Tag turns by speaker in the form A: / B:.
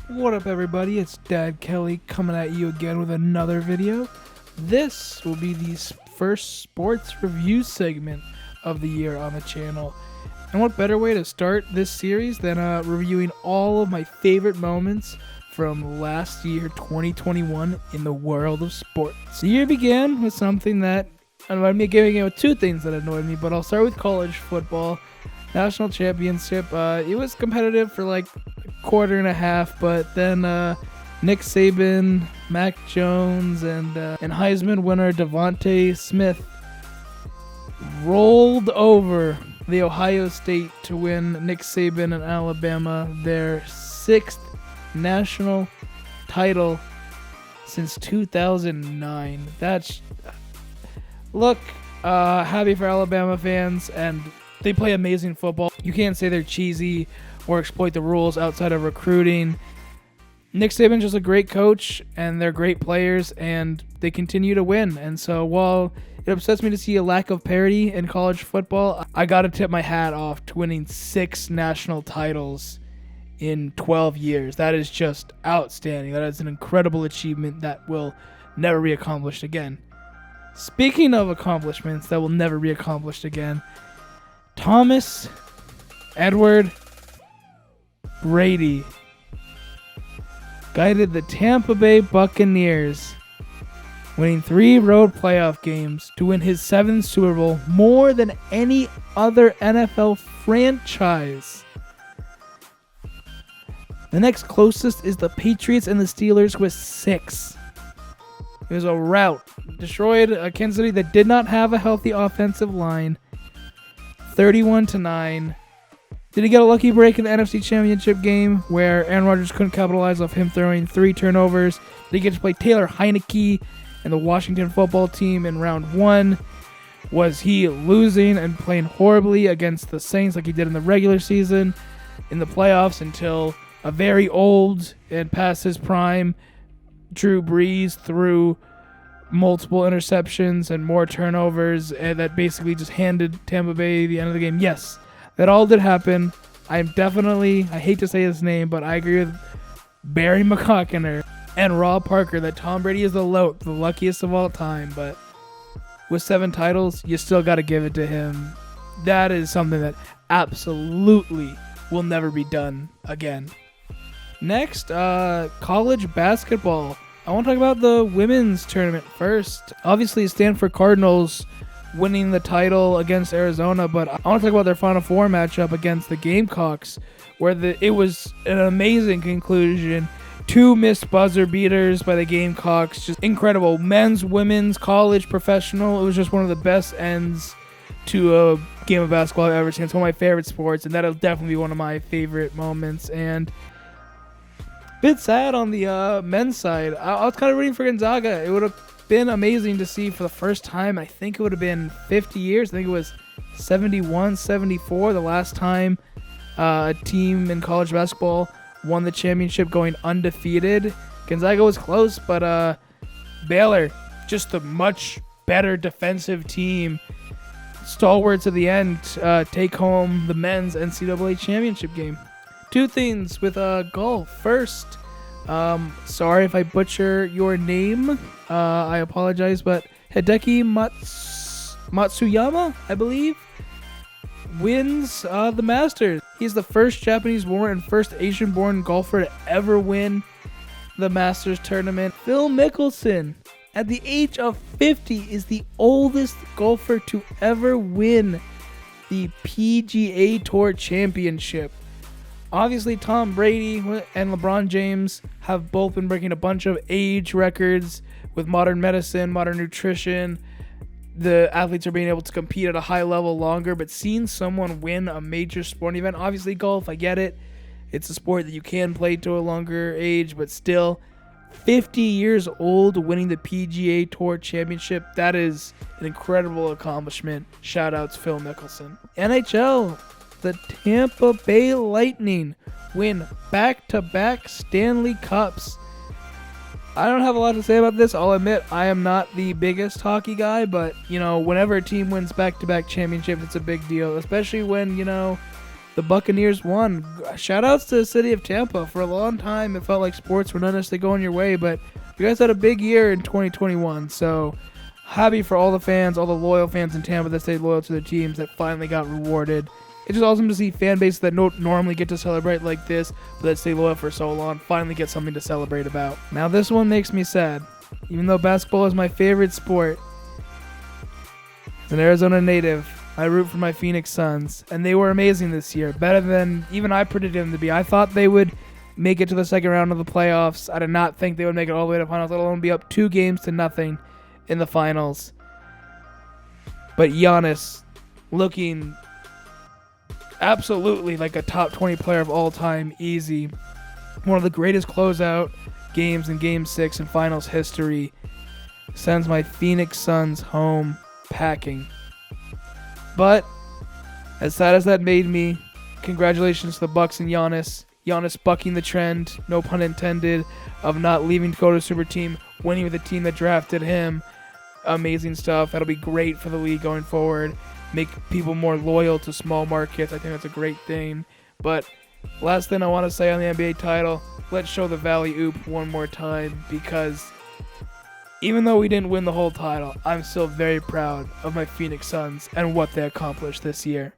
A: What up, everybody? It's Dad Kelly coming at you again with another video. This will be the first sports review segment of the year on the channel. And what better way to start this series than reviewing all of my favorite moments from last year, 2021, in the world of sports. The year began with something that annoyed me, giving it two things that annoyed me, but I'll start with college football. National championship. It was competitive for like a quarter and a half, but then Nick Saban, Mac Jones, and Heisman winner Devontae Smith rolled over the Ohio State to win Nick Saban and Alabama their sixth national title since 2009. Happy for Alabama fans, and they play amazing football. You can't say they're cheesy or exploit the rules outside of recruiting. Nick Saban's just a great coach, and they're great players, and they continue to win. And so while it upsets me to see a lack of parity in college football, I got to tip my hat off to winning 6 national titles in 12 years. That is just outstanding. That is an incredible achievement that will never be accomplished again. Speaking of accomplishments that will never be accomplished again, Thomas Edward Brady guided the Tampa Bay Buccaneers, winning 3 road playoff games to win his 7th Super Bowl, more than any other NFL franchise. The next closest is the Patriots and the Steelers with 6. It was a rout. Destroyed a Kansas City that did not have a healthy offensive line, 31-9. Did he get a lucky break in the NFC Championship game where Aaron Rodgers couldn't capitalize off him throwing 3 turnovers? Did he get to play Taylor Heineke and the Washington football team in round 1? Was he losing and playing horribly against the Saints like he did in the regular season in the playoffs until a very old and past his prime Drew Brees threw multiple interceptions and more turnovers, and that basically just handed Tampa Bay the end of the game? Yes, that all did happen. I hate to say his name, but I agree with Barry McCockiner and Rob Parker that Tom Brady is the luckiest of all time, but with 7 titles, you still got to give it to him. That is something that absolutely will never be done again. Next, college basketball. I want to talk about the women's tournament first. Obviously, Stanford Cardinals winning the title against Arizona, but I want to talk about their Final Four matchup against the Gamecocks, where it was an amazing conclusion. 2 missed buzzer beaters by the Gamecocks. Just incredible. Men's, women's, college, professional. It was just one of the best ends to a game of basketball I've ever seen. It's one of my favorite sports, and that'll definitely be one of my favorite moments. And bit sad on the men's side. I was kind of rooting for Gonzaga. It would have been amazing to see for the first time. I think it would have been 50 years. I think it was 71, 74, the last time a team in college basketball won the championship going undefeated. Gonzaga was close, but Baylor, just a much better defensive team. Stalwarts at the end take home the men's NCAA championship game. 2 things with golf. First, sorry if I butcher your name. I apologize, but Hideki Matsuyama, I believe, wins the Masters. He's the first Japanese-born and first Asian-born golfer to ever win the Masters tournament. Phil Mickelson, at the age of 50, is the oldest golfer to ever win the PGA Tour Championship. Obviously, Tom Brady and LeBron James have both been breaking a bunch of age records with modern medicine, modern nutrition. The athletes are being able to compete at a high level longer, but seeing someone win a major sporting event, obviously golf, I get it. It's a sport that you can play to a longer age, but still, 50 years old winning the PGA Tour Championship, that is an incredible accomplishment. Shout out to Phil Mickelson. NHL. The Tampa Bay Lightning win back-to-back Stanley Cups. I don't have a lot to say about this. I'll admit I am not the biggest hockey guy, but, whenever a team wins back-to-back championships, it's a big deal, especially when, the Buccaneers won. Shout outs to the city of Tampa. For a long time, it felt like sports were not necessarily going your way, but you guys had a big year in 2021. So happy for all the fans, all the loyal fans in Tampa that stayed loyal to their teams that finally got rewarded. It's just awesome to see fan bases that don't normally get to celebrate like this, but that stay loyal for so long, finally get something to celebrate about. Now this one makes me sad. Even though basketball is my favorite sport, as an Arizona native, I root for my Phoenix Suns, and they were amazing this year. Better than even I predicted them to be. I thought they would make it to the second round of the playoffs. I did not think they would make it all the way to the finals, let alone be up 2-0 in the finals. But Giannis looking absolutely like a top 20 player of all time, easy. One of the greatest closeout games in Game 6 in finals history. Sends my Phoenix Suns home packing. But as sad as that made me, congratulations to the Bucks and Giannis. Giannis bucking the trend, no pun intended, of not leaving to go to a super team, winning with a team that drafted him. Amazing stuff. That'll be great for the league going forward. Make people more loyal to small markets. I think that's a great thing. But last thing I want to say on the NBA title, let's show the Valley Oop one more time, because even though we didn't win the whole title, I'm still very proud of my Phoenix Suns and what they accomplished this year.